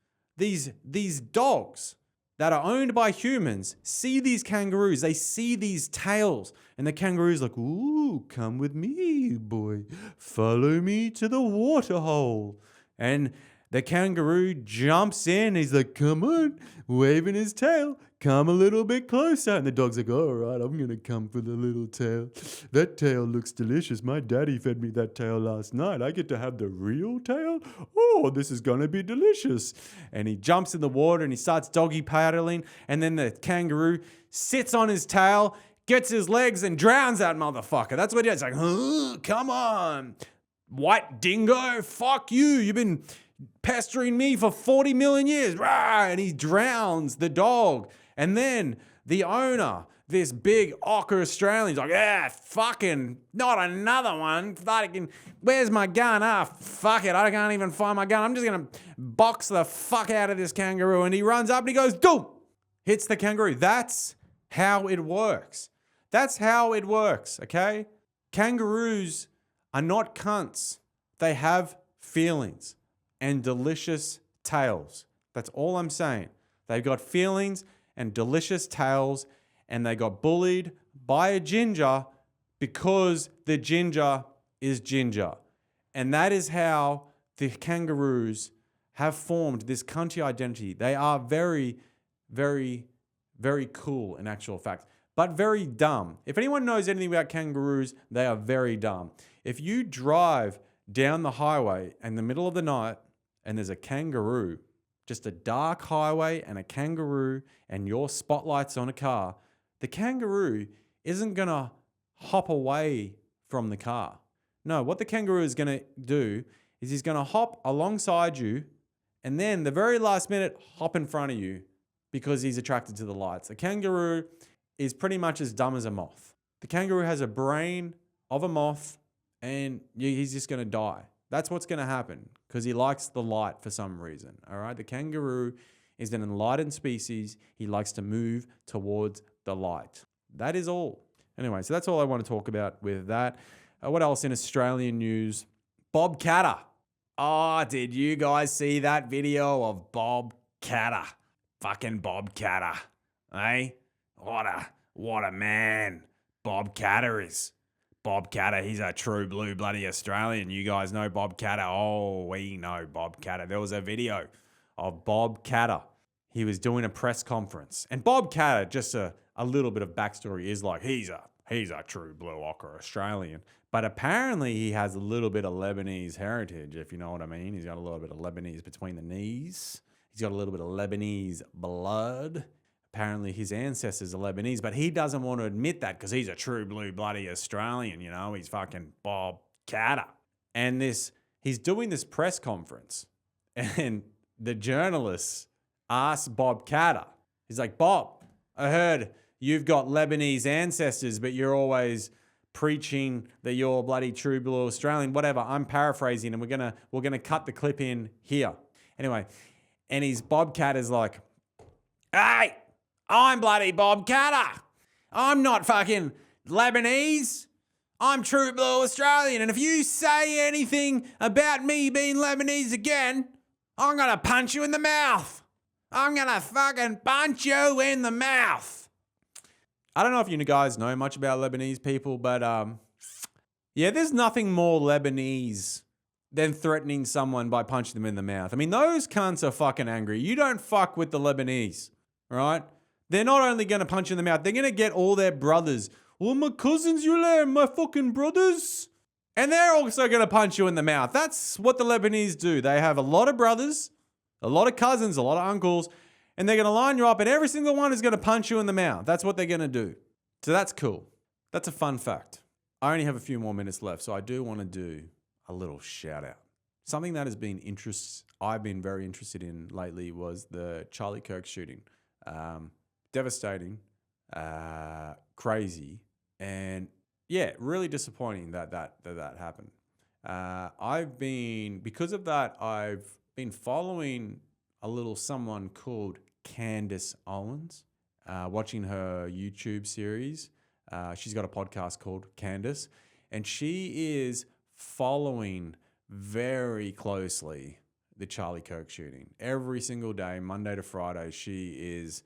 that are owned by humans see these kangaroos, they see these tails, and the kangaroo's like, ooh, come with me, boy. Follow me to the water hole. And the kangaroo jumps in. He's like, come on, waving his tail. Come a little bit closer. And the dog's like, all right, I'm going to come for the little tail. That tail looks delicious. My daddy fed me that tail last night. I get to have the real tail? Oh, this is going to be delicious. And he jumps in the water and he starts doggy paddling. And then the kangaroo sits on his tail, gets his legs and drowns that motherfucker. That's what he does. It's like, come on. White dingo, fuck you. You've been pestering me for 40 million years. Rah! And he drowns the dog. And then the owner, this big ochre Australian, is like, yeah, fucking, not another one. Fucking, where's my gun? Fuck it. I can't even find my gun. I'm just going to box the fuck out of this kangaroo. And he runs up and he goes, go! Hits the kangaroo. That's how it works. That's how it works, okay? Kangaroos are not cunts. They have feelings and delicious tails. That's all I'm saying. They've got feelings and delicious tails, and they got bullied by a ginger because the ginger is ginger. And that is how the kangaroos have formed this cunty identity. They are very, very, very cool in actual fact, but very dumb. If anyone knows anything about kangaroos, they are very dumb. If you drive down the highway in the middle of the night and there's a kangaroo, just a dark highway and a kangaroo and your spotlight's on a car, the kangaroo isn't going to hop away from the car. No, what the kangaroo is going to do is he's going to hop alongside you and then the very last minute hop in front of you because he's attracted to the lights. The kangaroo is pretty much as dumb as a moth. The kangaroo has a brain of a moth and he's just going to die. That's what's going to happen because he likes the light for some reason. All right. The kangaroo is an enlightened species. He likes to move towards the light. That is all. Anyway, so that's all I want to talk about with that. What else in Australian news? Bob Catter. Oh, did you guys see that video of Bob Catter? Fucking Bob Catter. Eh? What a man Bob Catter is. Bob Catter. He's a true blue bloody Australian. You guys know Bob Catter. Oh, we know Bob Catter. There was a video of Bob Catter. He was doing a press conference. And Bob Catter, just a little bit of backstory, is like, he's a true blue ochre Australian. But apparently he has a little bit of Lebanese heritage, if you know what I mean. He's got a little bit of Lebanese between the knees. He's got a little bit of Lebanese blood. Apparently his ancestors are Lebanese, but he doesn't want to admit that because he's a true blue bloody Australian, you know. He's fucking Bob Catter. And he's doing this press conference, and the journalists asked Bob Catter. He's like, Bob, I heard you've got Lebanese ancestors, but you're always preaching that you're bloody true blue Australian. Whatever. I'm paraphrasing, and we're gonna cut the clip in here. Anyway, and Bob Catter's like, hey, I'm bloody Bob Catter. I'm not fucking Lebanese. I'm true blue Australian. And if you say anything about me being Lebanese again, I'm going to punch you in the mouth. I'm going to fucking punch you in the mouth. I don't know if you guys know much about Lebanese people, but yeah, there's nothing more Lebanese than threatening someone by punching them in the mouth. I mean, those cunts are fucking angry. You don't fuck with the Lebanese, right? They're not only going to punch you in the mouth, they're going to get all their brothers. Well, my cousins, you there, my fucking brothers. And they're also going to punch you in the mouth. That's what the Lebanese do. They have a lot of brothers, a lot of cousins, a lot of uncles, and they're going to line you up, and every single one is going to punch you in the mouth. That's what they're going to do. So that's cool. That's a fun fact. I only have a few more minutes left, so I do want to do a little shout out. Something that I've been very interested in lately was the Charlie Kirk shooting. Devastating, crazy, and yeah, really disappointing that happened. Because of that, I've been following a little someone called Candace Owens, watching her YouTube series. She's got a podcast called Candace, and she is following very closely the Charlie Kirk shooting. Every single day, Monday to Friday, she is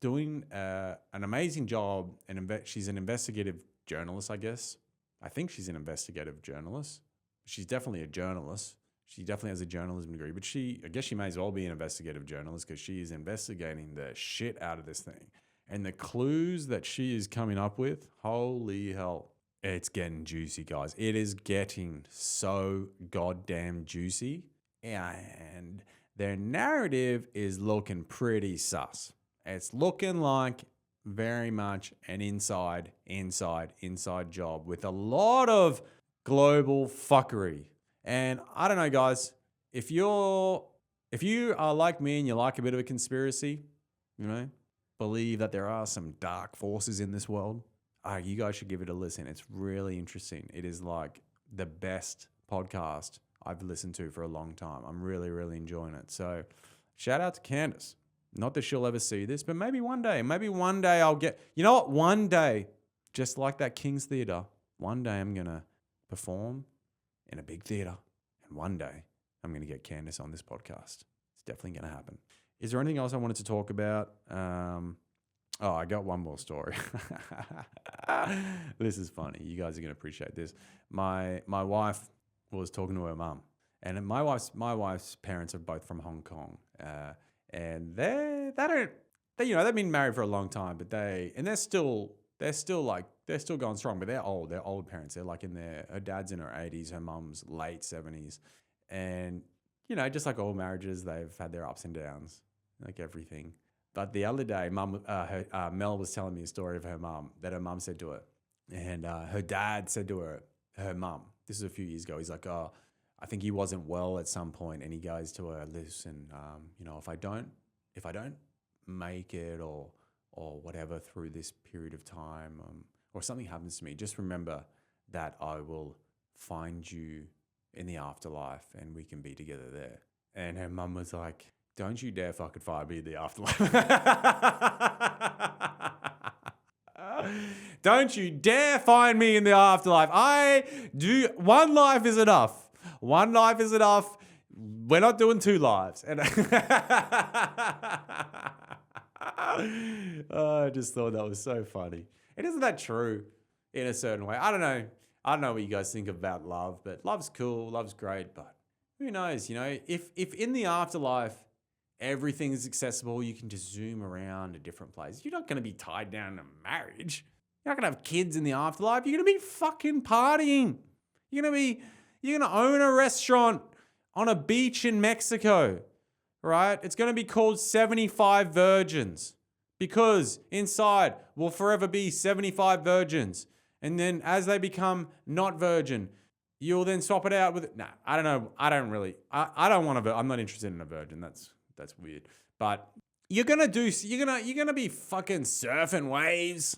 doing an amazing job. She's an investigative journalist, I guess. I think she's an investigative journalist. She's definitely a journalist. She definitely has a journalism degree, but I guess she may as well be an investigative journalist because she is investigating the shit out of this thing. And the clues that she is coming up with, holy hell, it's getting juicy, guys. It is getting so goddamn juicy. And their narrative is looking pretty sus. It's looking like very much an inside job with a lot of global fuckery. And I don't know, guys, if you are like me and you like a bit of a conspiracy, you know, believe that there are some dark forces in this world, you guys should give it a listen. It's really interesting. It is like the best podcast I've listened to for a long time. I'm really, really enjoying it. So shout out to Candace. Not that she'll ever see this, but maybe one day I'll get, you know what? One day, just like that King's Theatre, one day I'm going to perform in a big theatre. And one day I'm going to get Candace on this podcast. It's definitely going to happen. Is there anything else I wanted to talk about? I got one more story. This is funny. You guys are going to appreciate this. My wife was talking to her mum, and my wife's parents are both from Hong Kong, and they've been married for a long time, but they're still going strong, but they're old parents. They're like her dad's in her 80s, her mum's late 70s, and you know, just like all marriages, they've had their ups and downs, like everything. But the other day, Mel was telling me a story of her mum, that her mum said to her, and her dad said to her mum, this is a few years ago, he's like, oh, I think he wasn't well at some point, and he goes to her, listen, you know, if I don't make it or whatever through this period of time, or something happens to me, just remember that I will find you in the afterlife and we can be together there. And her mum was like, don't you dare fucking find me in the afterlife. Don't you dare find me in the afterlife. One life is enough. One life is enough. We're not doing two lives. And I just thought that was so funny. And isn't that true? in a certain way. I don't know. I don't know what you guys think about love, but love's cool. Love's great, but who knows? If in the afterlife everything is accessible, you can just zoom around to different places. You're not going to be tied down to marriage. You're not going to have kids in the afterlife. You're going to be fucking partying. You're going to own a restaurant on a beach in Mexico, right? It's going to be called 75 Virgins because inside will forever be 75 virgins. And then as they become not virgin, you'll then swap it out with, I don't know. I don't really, I don't want to, I'm not interested in a virgin. That's weird. But you're going to be fucking surfing waves.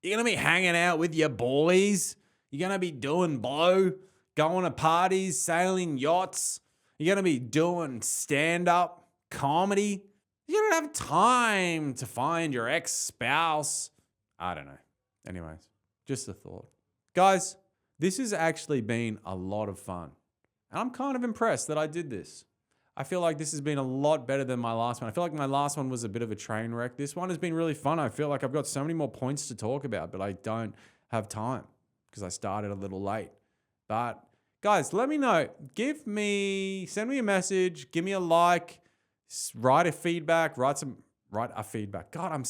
You're going to be hanging out with your boys. You're going to be doing blow, going to parties, sailing yachts. You're going to be doing stand-up comedy. You don't have time to find your ex-spouse. I don't know. Anyways, just a thought. Guys, this has actually been a lot of fun. And I'm kind of impressed that I did this. I feel like this has been a lot better than my last one. I feel like my last one was a bit of a train wreck. This one has been really fun. I feel like I've got so many more points to talk about, but I don't have time because I started a little late. But guys, let me know. Send me a message, give me a like, write a feedback. God, I'm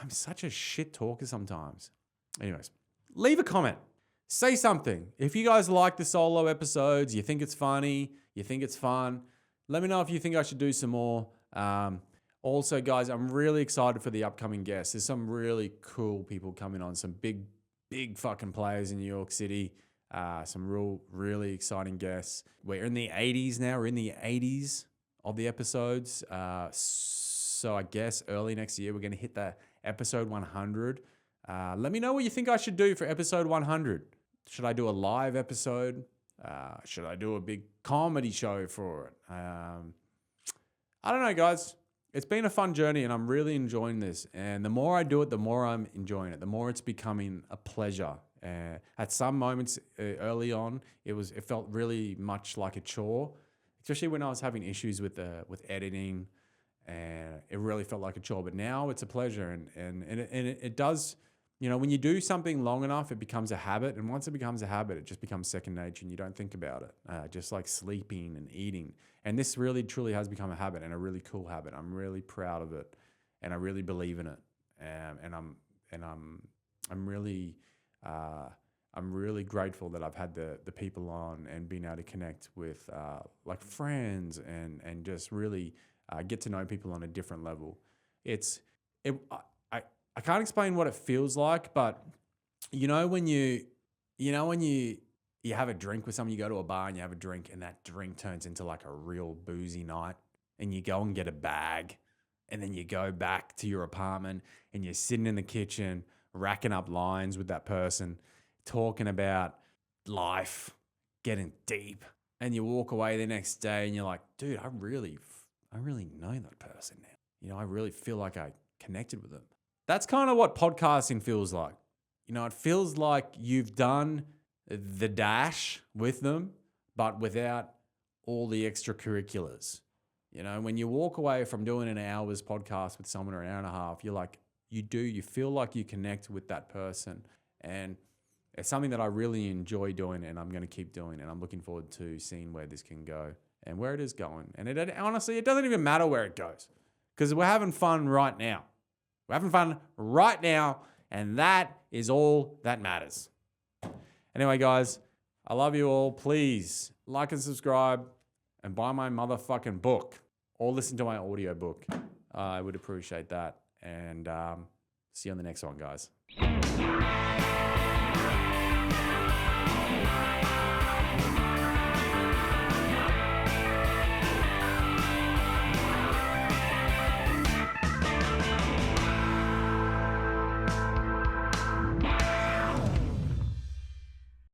such a shit talker sometimes. Anyways, leave a comment. Say something. If you guys like the solo episodes, you think it's funny, you think it's fun, let me know if you think I should do some more. Also, guys, I'm really excited for the upcoming guests. There's some really cool people coming on, some big fucking players in New York City. Some really exciting guests. We're in the 80s now. We're in the 80s of the episodes. So I guess early next year, we're going to hit the episode 100. Let me know what you think I should do for episode 100. Should I do a live episode? Should I do a big comedy show for it? I don't know, guys. It's been a fun journey and I'm really enjoying this. And the more I do it, the more I'm enjoying it. The more it's becoming a pleasure. At some moments early on, it felt really much like a chore, especially when I was having issues with editing, and it really felt like a chore. But now it's a pleasure, and it does. When you do something long enough, it becomes a habit, and once it becomes a habit, it just becomes second nature, and you don't think about it. Just like sleeping and eating, and this really truly has become a habit, and a really cool habit. I'm really proud of it, and I really believe in it, and I'm really grateful that I've had the people on and been able to connect with like friends and just really get to know people on a different level. I can't explain what it feels like, but when you have a drink with someone, you go to a bar and you have a drink, and that drink turns into like a real boozy night, and you go and get a bag, and then you go back to your apartment and you're sitting in the kitchen racking up lines with that person, talking about life, getting deep, and you walk away the next day and you're like, dude, I really know that person now. I really feel like I connected with them. That's kind of what podcasting feels like. It feels like you've done the dash with them, but without all the extracurriculars. When you walk away from doing an hour's podcast with someone or an hour and a half, you feel like you connect with that person. And it's something that I really enjoy doing, and I'm going to keep doing, and I'm looking forward to seeing where this can go and where it is going. And honestly, it doesn't even matter where it goes, because we're having fun right now. We're having fun right now, and that is all that matters. Anyway, guys, I love you all. Please like and subscribe and buy my motherfucking book, or listen to my audio book. I would appreciate that. And see you on the next one, guys.